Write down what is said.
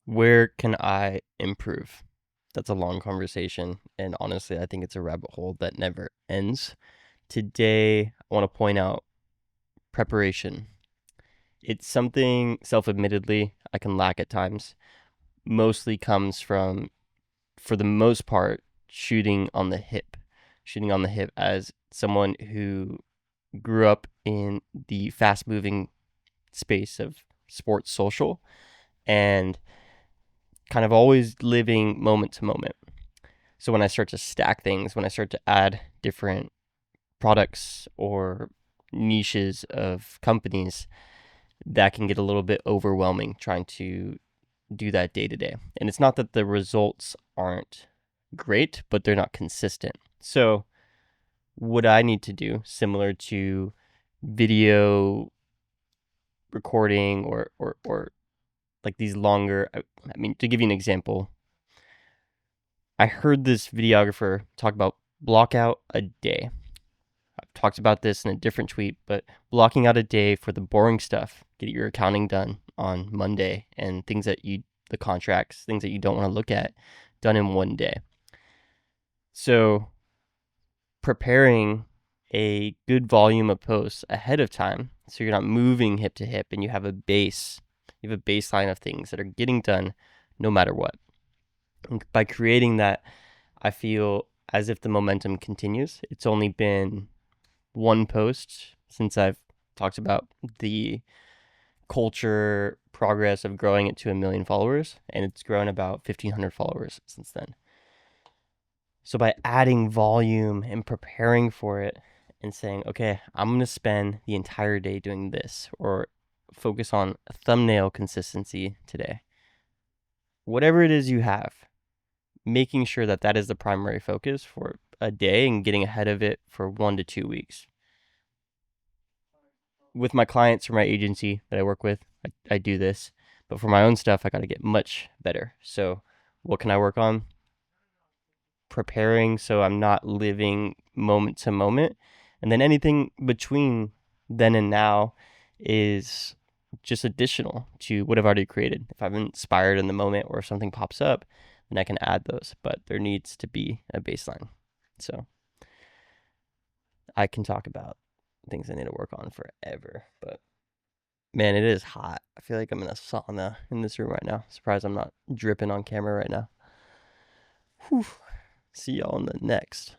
Where can I improve? That's a long conversation, and honestly, I think it's a rabbit hole that never ends. Today, I want to point out preparation. It's something, self admittedly, I can lack at times. Mostly comes from, for the most part, shooting on the hip. Shooting on the hip as someone who grew up in the fast moving space of sports social and kind of always living moment to moment. So when I start to stack things, when I start to add different products or niches of companies, that can get a little bit overwhelming trying to do that day to day. And it's not that the results aren't great, but they're not consistent. So what I need to do, similar to video recording or like these longer, I mean, to give you an example, I heard this videographer talk about block out a day. I've talked about this in a different tweet, but blocking out a day for the boring stuff, get your accounting done on Monday, and the contracts, things that you don't want to look at, done in one day. So preparing a good volume of posts ahead of time, so you're not moving hip to hip, and you have a baseline of things that are getting done no matter what. And by creating that, I feel as if the momentum continues. It's only been one post since I've talked about the culture progress of growing it to 1 million followers, and it's grown about 1,500 followers since then. So by adding volume and preparing for it and saying, okay, I'm going to spend the entire day doing this, or focus on thumbnail consistency today, whatever it is you have, making sure that that is the primary focus for a day and getting ahead of it for 1 to 2 weeks. With my clients or my agency that I work with, I do this. But for my own stuff, I got to get much better. So, what can I work on? Preparing so I'm not living moment to moment. And then anything between then and now is just additional to what I've already created. If I'm inspired in the moment or if something pops up, then I can add those. But there needs to be a baseline. So, I can talk about things I need to work on forever. But man, it is hot. I feel like I'm in a sauna in this room right now. Surprised I'm not dripping on camera right now. Whew. See y'all in the next.